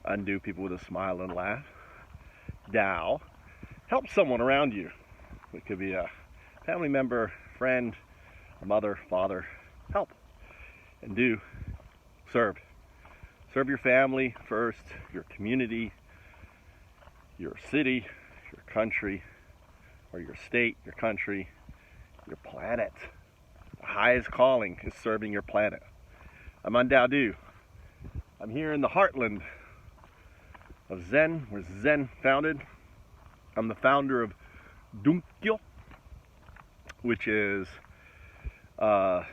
undo people with a smile and laugh. Dao, help someone around you. It could be a family member, friend, a mother, father. Help. And do, serve. Serve your family first, your community, your city, your country, or your state, your country, your planet. The highest calling is serving your planet. I'm UnDaoDu. I'm here in the heartland of Zen, where Zen founded. I'm the founder of Dunkyo, which is not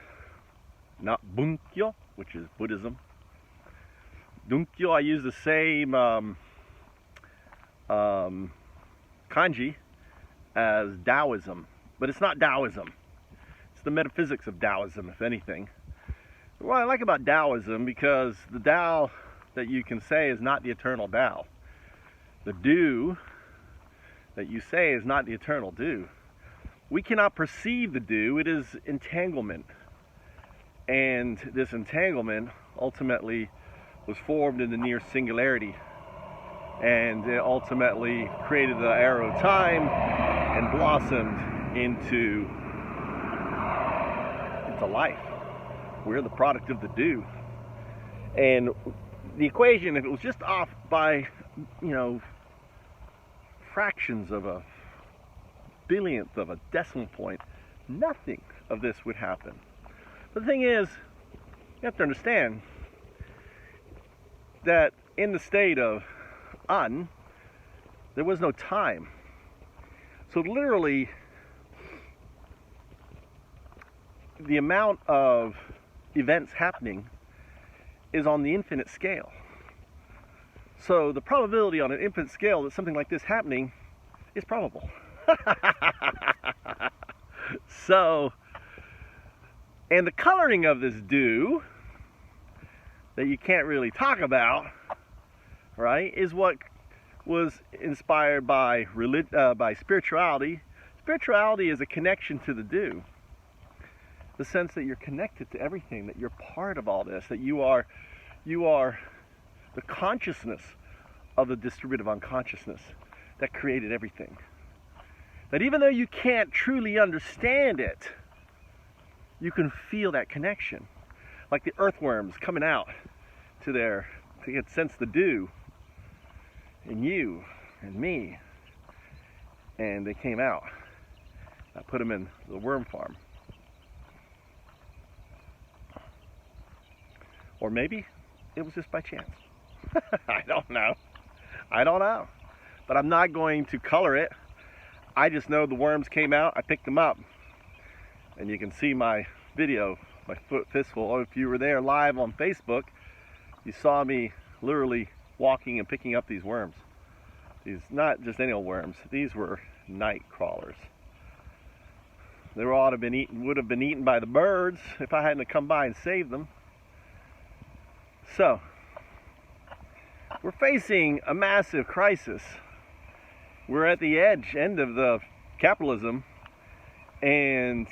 Bunkyo, which is Buddhism. Dunkyo, I use the same kanji as Taoism, but it's not Taoism. It's the metaphysics of Taoism, if anything. What I like about Taoism, because the Tao that you can say is not the eternal Tao. The do that you say is not the eternal do. We cannot perceive the do, it is entanglement. And this entanglement ultimately was formed in the near singularity. And it ultimately created the arrow of time and blossomed into life. We're the product of the do. And the equation, if it was just off by, fractions of a billionth of a decimal point, nothing of this would happen. But the thing is, you have to understand that in the state of there was no time. So literally, the amount of events happening is on the infinite scale. So the probability on an infinite scale that something like this happening is probable. So, and the coloring of this do that you can't really talk about, right, is what was inspired by spirituality. Spirituality is a connection to the do. The sense that you're connected to everything, that you're part of all this, that you are the consciousness of the distributive unconsciousness that created everything. That even though you can't truly understand it, you can feel that connection. Like the earthworms coming out to sense the do in you and me. And they came out. I put them in the worm farm. Or maybe it was just by chance. I don't know. But I'm not going to color it. I just know the worms came out. I picked them up. And you can see my video, my fistful. Or if you were there live on Facebook, you saw me literally walking and picking up these worms. These not just any old worms. These were night crawlers. They would have been eaten by the birds if I hadn't come by and saved them. So, we're facing a massive crisis. We're at the end of the capitalism, and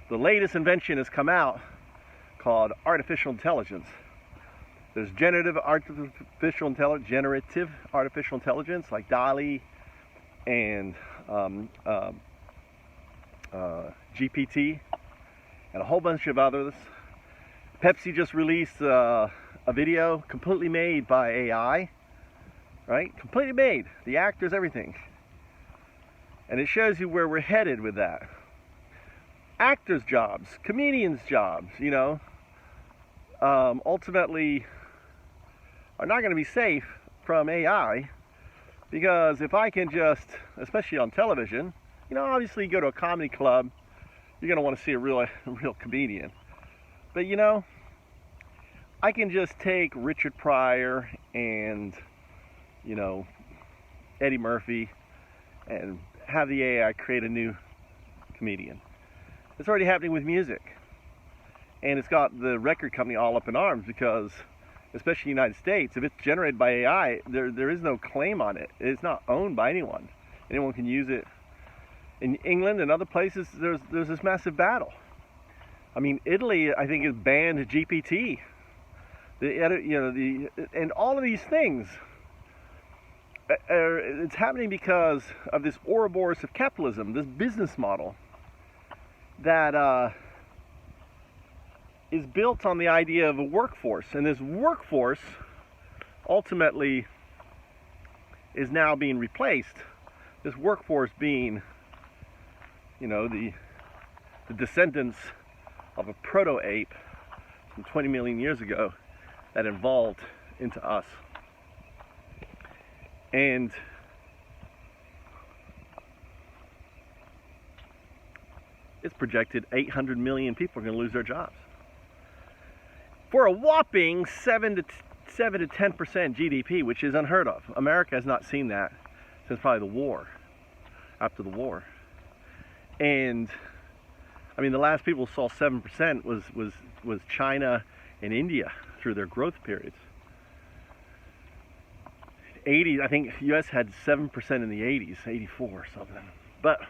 the latest invention has come out called artificial intelligence. There's generative artificial intelligence like DALL-E and GPT and a whole bunch of others. Pepsi just released a video completely made by AI, right? Completely made. The actors, everything. And it shows you where we're headed with that. Actors' jobs, comedians' jobs, ultimately are not going to be safe from AI, because if I can just, especially on television, obviously you go to a comedy club, you're going to want to see a real comedian. But I can just take Richard Pryor and, Eddie Murphy and have the AI create a new comedian. It's already happening with music. And it's got the record company all up in arms because, especially in the United States, if it's generated by AI, there is no claim on it. It's not owned by anyone. Anyone can use it. In England and other places, there's this massive battle. I mean, Italy, I think, has banned GPT. And all of these things, it's happening because of this Ouroboros of capitalism, this business model that is built on the idea of a workforce. And this workforce ultimately is now being replaced. This workforce being, the descendants of a proto-ape from 20 million years ago that evolved into us. And it's projected 800 million people are going to lose their jobs. For a whopping 7 to 10% GDP, which is unheard of. America has not seen that since probably the war, after the war. And I mean, the last people saw 7% was China and India through their growth periods. 80s, I think US had 7% in the 80s, 84 or something. But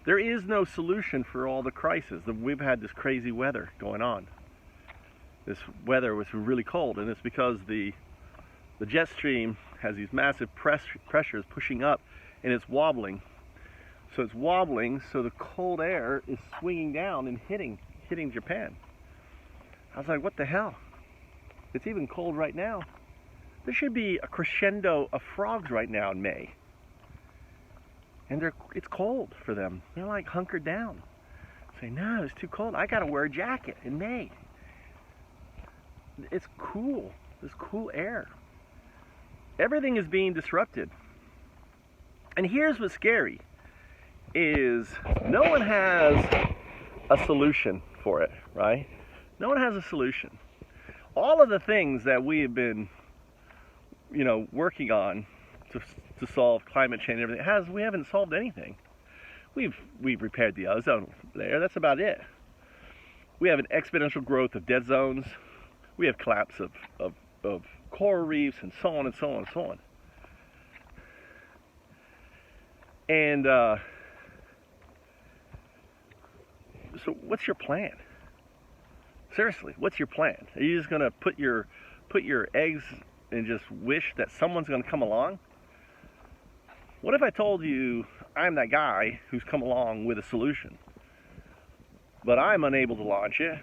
there is no solution for all the crises. We've had this crazy weather going on. This weather was really cold, and it's because the jet stream has these massive pressures pushing up, and it's wobbling. So it's wobbling, so the cold air is swinging down and hitting Japan. I was like, what the hell? It's even cold right now. There should be a crescendo of frogs right now in May. And it's cold for them. They're like hunkered down. Say, no, it's too cold. I gotta wear a jacket in May. It's cool. This cool air. Everything is being disrupted. And here's what's scary, is no one has a solution for it, right? No one has a solution. All of the things that we have been, working on to solve climate change and everything, we haven't solved anything. We've repaired the ozone layer. That's about it. We have an exponential growth of dead zones. We have collapse of coral reefs, and so on and so on and so on. And so what's your plan? Seriously, what's your plan? Are you just going to put your eggs and just wish that someone's going to come along? What if I told you I'm that guy who's come along with a solution, but I'm unable to launch it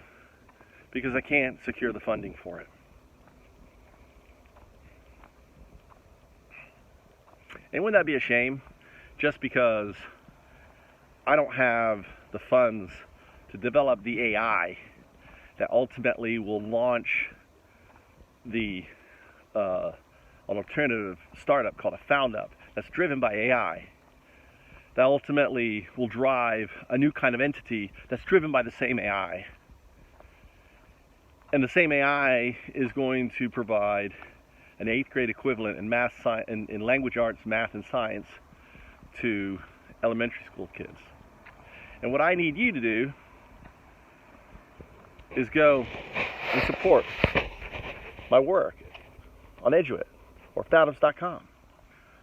because I can't secure the funding for it? And wouldn't that be a shame? Just because I don't have the funds to develop the AI that ultimately will launch an alternative startup called a found-up that's driven by AI, that ultimately will drive a new kind of entity that's driven by the same AI. And the same AI is going to provide an 8th grade equivalent in language arts, math, and science to elementary school kids. And what I need you to do is go and support my work on EDUIT or fathoms.com.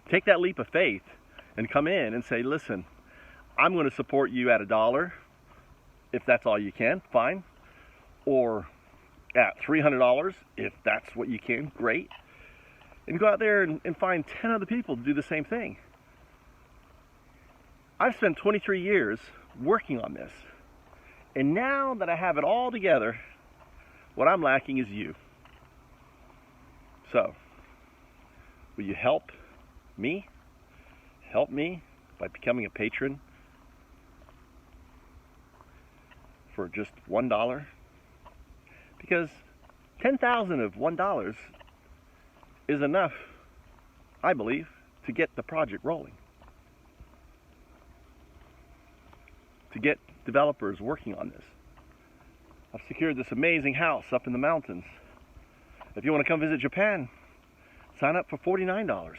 Take that leap of faith and come in and say, listen, I'm going to support you at $1, if that's all you can, fine. Or at $300, if that's what you can, great. And go out there and find 10 other people to do the same thing. I've spent 23 years working on this. And now that I have it all together, what I'm lacking is you. So, will you help me? Help me by becoming a patron for just $1? Because 10,000 of $1 is enough, I believe, to get the project rolling. To get developers working on this. I've secured this amazing house up in the mountains. If you want to come visit Japan, sign up for $49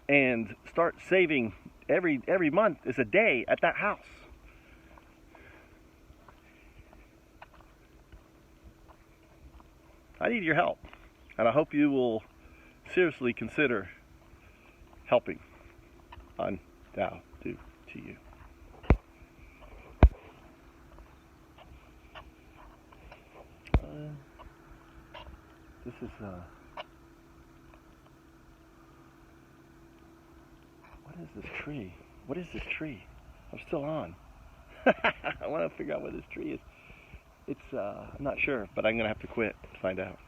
and start saving every month is a day at that house. I need your help, and I hope you will seriously consider helping UnDaoDu to you. is, what is this tree? What is this tree? I'm still on. I want to figure out what this tree is. It's, I'm not sure, but I'm going to have to quit to find out.